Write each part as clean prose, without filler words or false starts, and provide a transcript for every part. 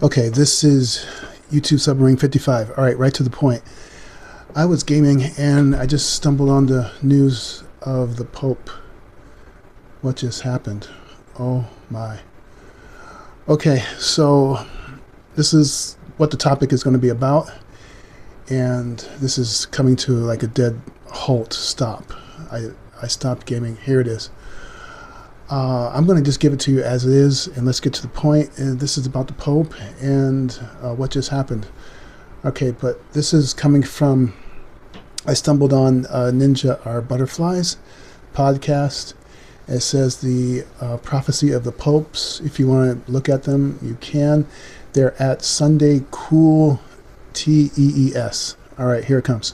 Okay, this is YouTube Submarine 55. All right, right to the point. I was gaming and I just stumbled on the news of the Pope. What just happened? Oh my. Okay, so this is what the topic is going to be about. And this is coming to like a dead halt stop. I stopped gaming. Here it is. I'm going to just give it to you as it is, and let's get to the point. And this is about the Pope and what just happened. Okay, but this is coming from, I stumbled on Ninja Are Butterflies podcast. It says the prophecy of the popes. If you want to look at them, you can. They're at Sunday Cool TEES. All right, here it comes.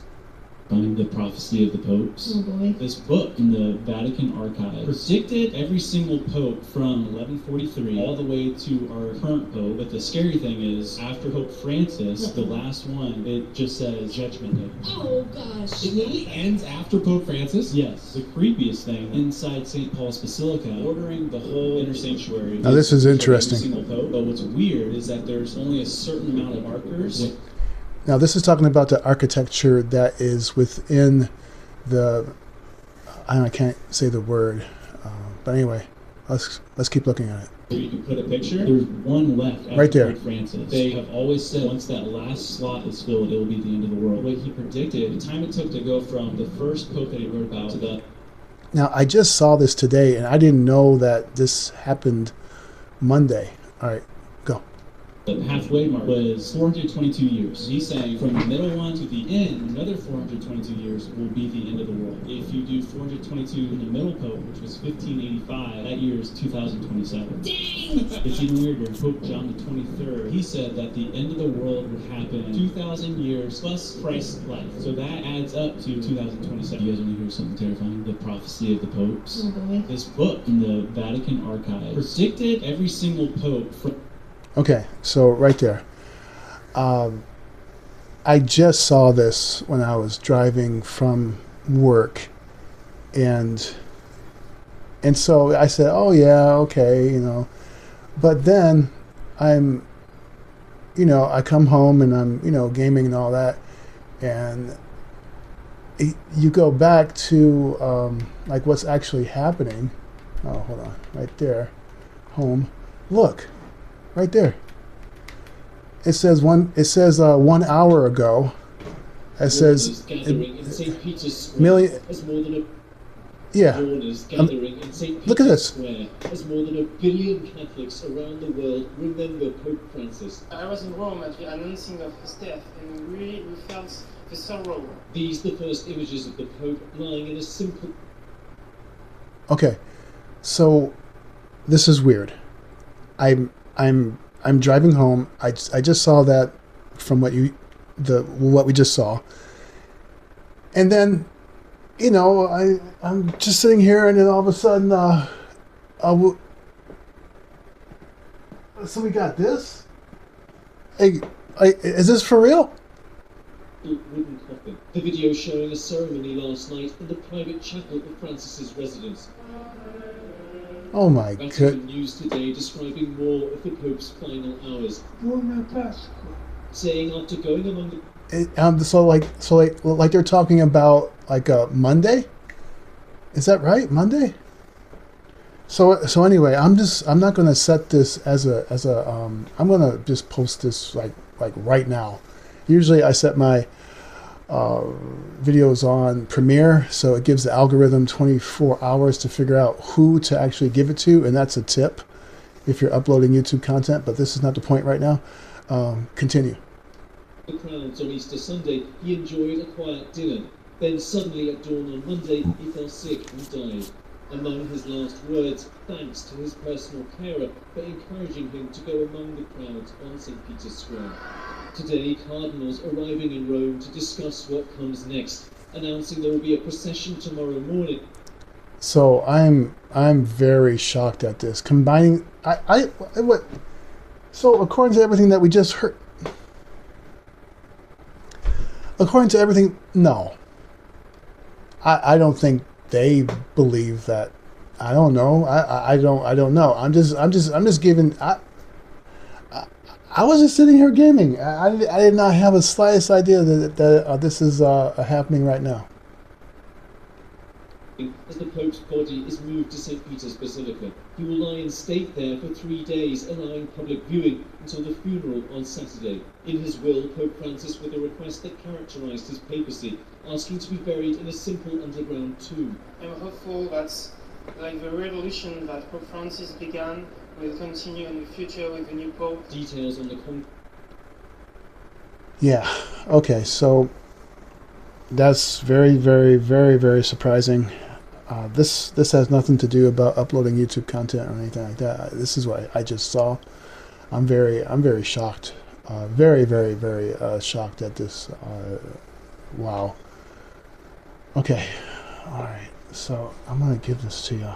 The prophecy of the popes. Oh boy. This book in the Vatican archives predicted every single pope from 1143 all the way to our current pope. But the scary thing is, after Pope Francis, the last one, it just says Judgment Day. Oh gosh. It literally ends after Pope Francis? Yes. The creepiest thing, inside St. Paul's Basilica, ordering the whole inner sanctuary. Now this is interesting. Every single pope. But what's weird is that there's only a certain amount of markers. Now this is talking about the architecture that is within the, I can't say the word, but anyway, let's keep looking at it. So you can put a picture. There's one left after Right there. Pope Francis. They have always said once that last slot is filled, it will be the end of the world. What he predicted, the time it took to go from the first pope that he wrote about to the... Now I just saw this today and I didn't know that this happened Monday. All right, go. The halfway mark was 422 years. He's saying from the middle one to the end, another 422 years will be the end of the world. If you do 422 in the middle pope, which was 1585, that year is 2027. Dang! It's even weirder. Pope John the 23rd, he said that the end of the world would happen 2,000 years plus Christ's life. So that adds up to 2027. You guys want to hear something terrifying? The prophecy of the popes. Oh boy. This book in the Vatican archives predicted every single pope from... Okay, so right there. I just saw this when I was driving from work, and so I said, "Oh yeah, okay, you know." But then I come home and I'm, gaming and all that, and you go back to like what's actually happening. Oh, hold on, right there, home. Look. Right there. It says 1 hour ago. It says gathering in St. Peter's Square million. as more than a Yeah. mourners gathering in St. Peter's Look at this. Square as more than 1 billion Catholics around the world remember Pope Francis. I was in Rome at the announcing of his death, and we felt the sorrow. These the first images of the Pope lying in a simple... Okay. So this is weird. I'm driving home. I just saw that from what we just saw, and then I'm just sitting here, and then all of a sudden so we got this. Hey, is this for real? Wooden coffin. The video showing a ceremony last night in the private chapel of Francis's residence. Oh my Vatican god. News today describing more of the Pope's final hours. Saying after going among the... So like they're talking about like a Monday. Is that right? Monday. So anyway, I'm not gonna set this as a I'm gonna just post this like right now. Usually I set my videos on Premiere, so it gives the algorithm 24 hours to figure out who to actually give it to, and that's a tip if you're uploading YouTube content, but this is not the point right now. Continue. The crowds on Easter Sunday, he enjoyed a quiet dinner. Then suddenly at dawn on Monday, he fell sick and died. Among his last words, thanks to his personal carer for encouraging him to go among the crowds on St. Peter's Square. Today, cardinals arriving in Rome to discuss what comes next, announcing there will be a procession tomorrow morning. So I'm very shocked at this. Combining what? So according to everything that we just heard, according to everything, no. I don't think they believe that. I don't know. I don't know. I'm just giving. I was just sitting here gaming. I did not have the slightest idea that this is happening right now. As the Pope's body is moved to St. Peter's Basilica. He will lie in state there for 3 days, allowing public viewing until the funeral on Saturday. In his will, Pope Francis with a request that characterised his papacy, asking to be buried in a simple underground tomb. I'm hopeful that like the revolution that Pope Francis began will continue in the future with the new Pope. Details on the Yeah. Okay. So that's very, very, very, very surprising. This has nothing to do about uploading YouTube content or anything like that. This is what I just saw. I'm very shocked. Very, very, very shocked at this. Wow. Okay. All right. So I'm gonna give this to you.